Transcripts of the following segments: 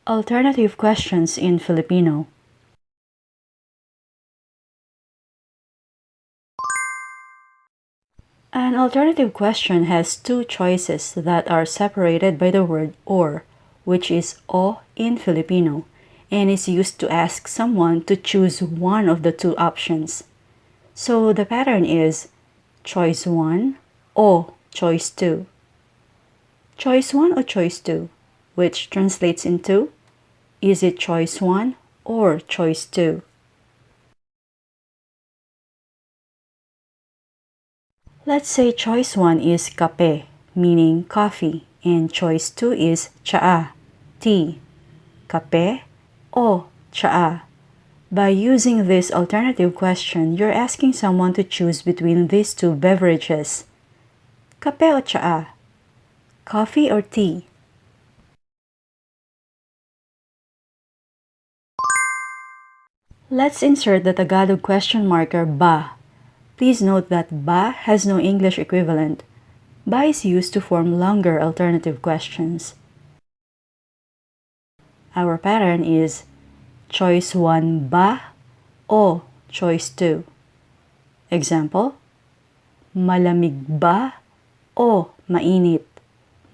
Alternative questions in Filipino. An alternative question has two choices that are separated by the word or, which is o in Filipino, and is used to ask someone to choose one of the two options. So the pattern is choice 1 o choice 2. Choice 1 or choice 2, which translates into, is it choice 1 or choice 2? Let's say choice 1 is kape, meaning coffee, and choice 2 is tsaa, tea. Kape o tsaa. By using this alternative question, you're asking someone to choose between these two beverages. Kape o tsaa? Coffee or tea? Let's insert the Tagalog question marker ba. Please note that ba has no English equivalent. Ba is used to form longer alternative questions. Our pattern is choice 1 ba o choice 2. Example, malamig ba o mainit?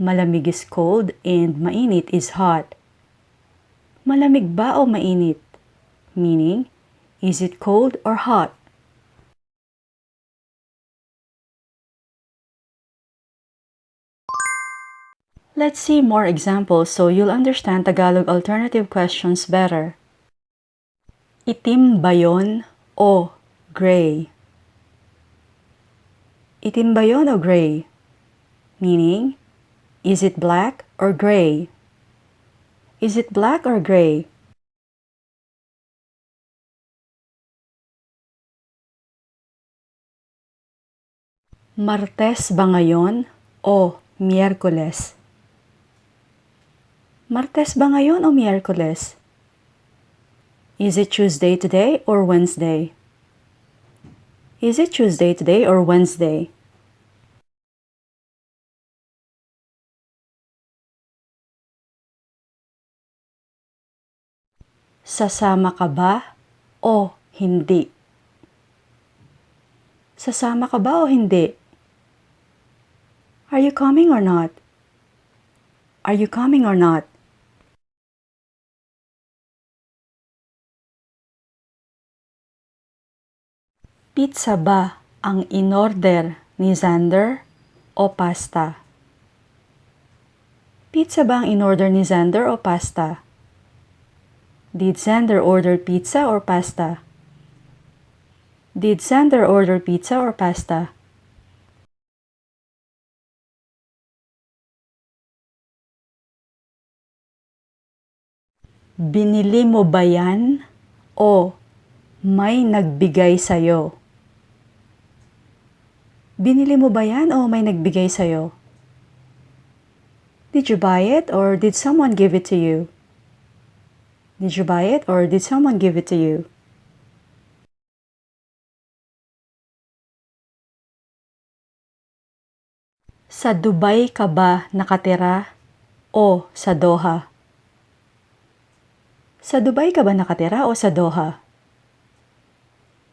Malamig is cold and mainit is hot. Malamig ba o mainit? Meaning, is it cold or hot? Let's see more examples so you'll understand Tagalog alternative questions better. Itim ba yon o gray? Itim ba yon o gray? Meaning, is it black or gray? Is it black or gray? Martes ba ngayon o Miyerkules? Martes ba ngayon o Miyerkules? Is it Tuesday today or Wednesday? Is it Tuesday today or Wednesday? Sasama ka ba o hindi? Sasama ka ba o hindi? Are you coming or not? Are you coming or not? Pizza ba ang in-order ni Xander o pasta? Pizza ba ang in-order ni Xander o pasta? Did Xander order pizza or pasta? Did Xander order pizza or pasta? Binili mo ba yan o may nagbigay sa'yo? Binili mo ba yan o may nagbigay sa'yo? Did you buy it or did someone give it to you? Did you buy it or did someone give it to you? Sa Dubai ka ba nakatira o sa Doha? Sa Dubai ka ba nakatira o sa Doha?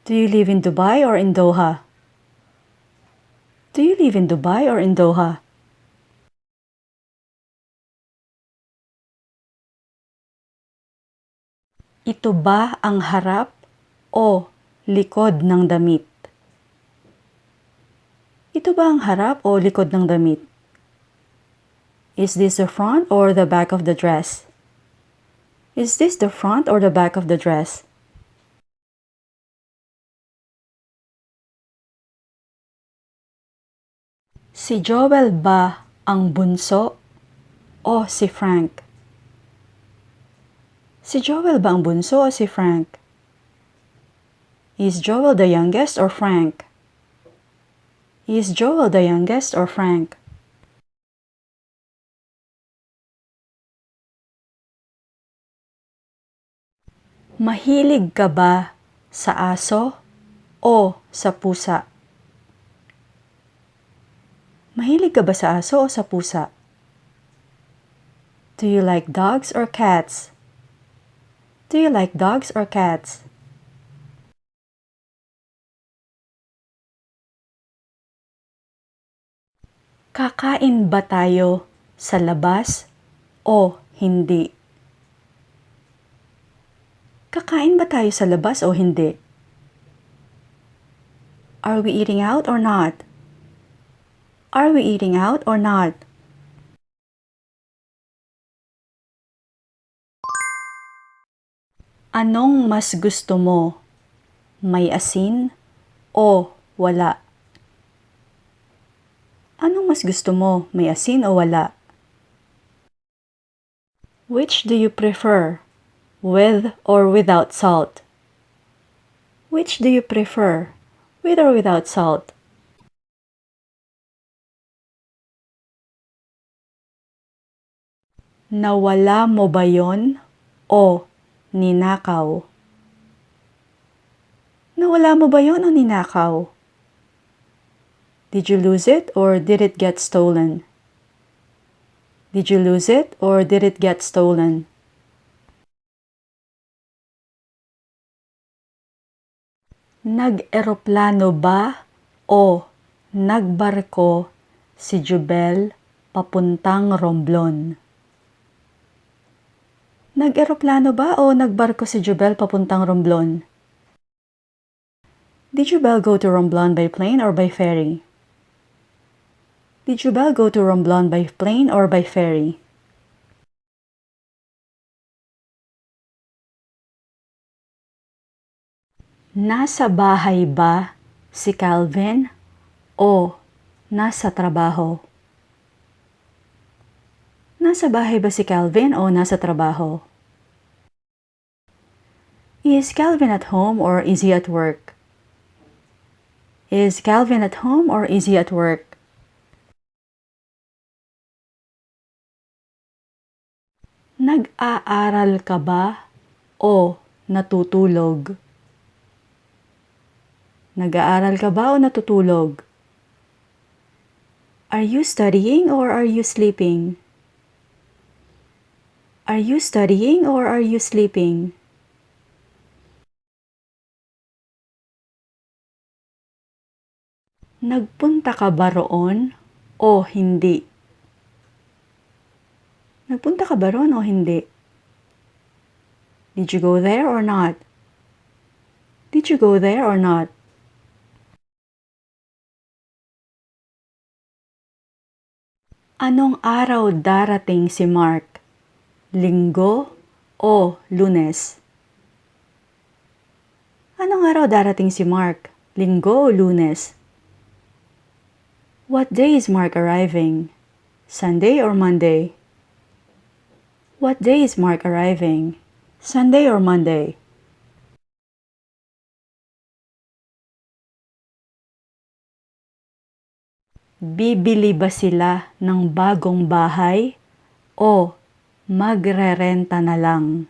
Do you live in Dubai or in Doha? Do you live in Dubai or in Doha? Ito ba ang harap o likod ng damit? Ito ba ang harap o likod ng damit? Is this the front or the back of the dress? Is this the front or the back of the dress? Si Joel ba ang bunso o si Frank? Si Joel ba ang bunso o si Frank? Is Joel the youngest or Frank? Is Joel the youngest or Frank? Mahilig ka ba sa aso o sa pusa? Mahilig ka ba sa aso o sa pusa? Do you like dogs or cats? Do you like dogs or cats? Kakain ba tayo sa labas o hindi? Kakain ba tayo sa labas o hindi? Are we eating out or not? Are we eating out or not? Anong mas gusto mo? May asin o wala? Anong mas gusto mo? May asin o wala? Which do you prefer? With or without salt? Which do you prefer? With or without salt? Nawala mo ba yon o ninakaw? Nawala mo ba yon o ninakaw? Did you lose it or did it get stolen? Did you lose it or did it get stolen? Nag-eroplano ba o nagbarko si Jubel papuntang Romblon? Nag-eroplano ba o nagbarko si Jubel papuntang Romblon? Did Jubel go to Romblon by plane or by ferry? Did Jubel go to Romblon by plane or by ferry? Nasa bahay ba si Calvin o nasa trabaho? Nasa bahay ba si Calvin o nasa trabaho? Is Calvin at home or is he at work? Is Calvin at home or is he at work? Nag-aaral ka ba o natutulog? Nag-aaral ka ba o natutulog? Are you studying or are you sleeping? Are you studying or are you sleeping? Nagpunta ka ba roon o hindi? Nagpunta ka ba roon o hindi? Did you go there or not? Did you go there or not? Anong araw darating si Mark? Linggo o Lunes? Anong araw darating si Mark? Linggo o Lunes? What day is Mark arriving? Sunday or Monday? What day is Mark arriving? Sunday or Monday? Bibili ba sila ng bagong bahay o magrerenta na lang?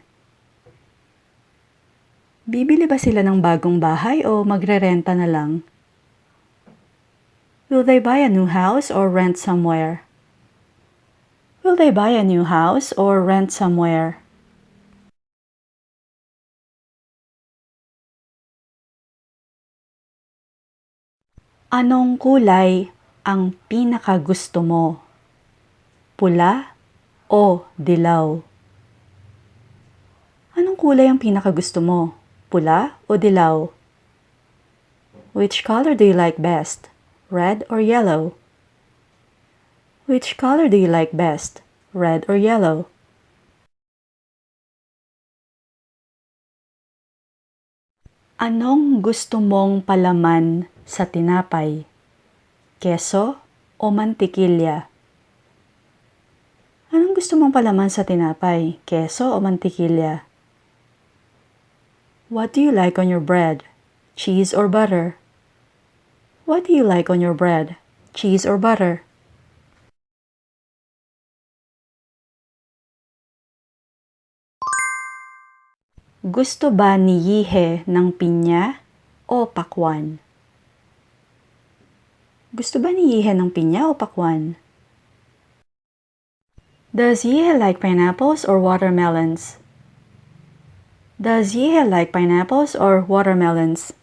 Bibili ba sila ng bagong bahay o magrerenta na lang? Will they buy a new house or rent somewhere? Will they buy a new house or rent somewhere? Anong kulay ang pinakagusto mo? Pula o dilaw? Anong kulay ang pinakagusto mo? Pula o dilaw? Which color do you like best? Red or yellow? Which color do you like best? Red or yellow? Anong gusto mong palaman sa tinapay? Keso o mantikilya? Anong gusto mong palaman sa tinapay? Keso o mantikilya? What do you like on your bread? Cheese or butter? What do you like on your bread? Cheese or butter? Gusto ba ni Yihe ng pinya o pakwan? Gusto ba ni Yihe ng pinya o pakwan? Does Yihe like pineapples or watermelons? Does Yihe like pineapples or watermelons?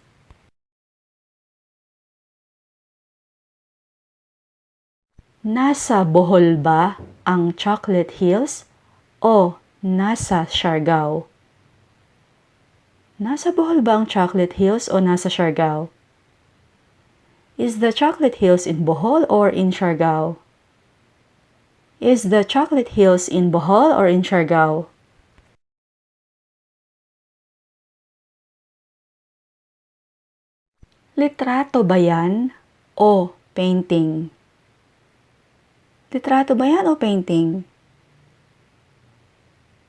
Nasa Bohol ba ang Chocolate Hills o nasa Siargao? Nasa Bohol ba ang Chocolate Hills o nasa Siargao? Is the Chocolate Hills in Bohol or in Siargao? Is the Chocolate Hills in Bohol or in Siargao? Litrato ba yan o painting? Litrato ba yan o painting?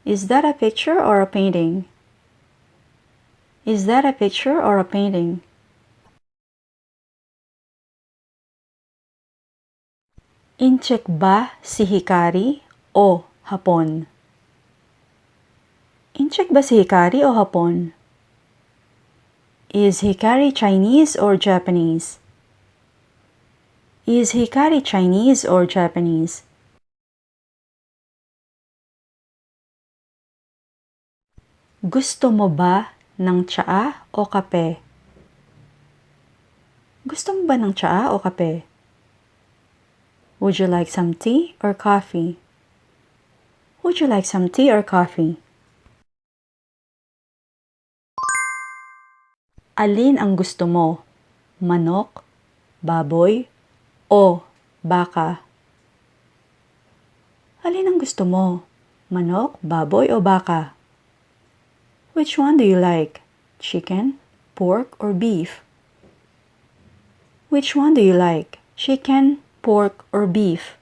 Is that a picture or a painting? Is that a picture or a painting? Incheck ba si Hikari o Hapon? Incheck ba si Hikari o Hapon? Is Hikari Chinese or Japanese? Is Hikari Chinese or Japanese? Gusto mo ba ng tsaa o kape? Gusto mo ba ng tsaa o kape? Would you like some tea or coffee? Would you like some tea or coffee? Alin ang gusto mo? Manok, baboy, o baka? Alin ang gusto mo? Manok, baboy, o baka? Which one do you like? Chicken, pork, or beef? Which one do you like? Chicken, pork, or beef?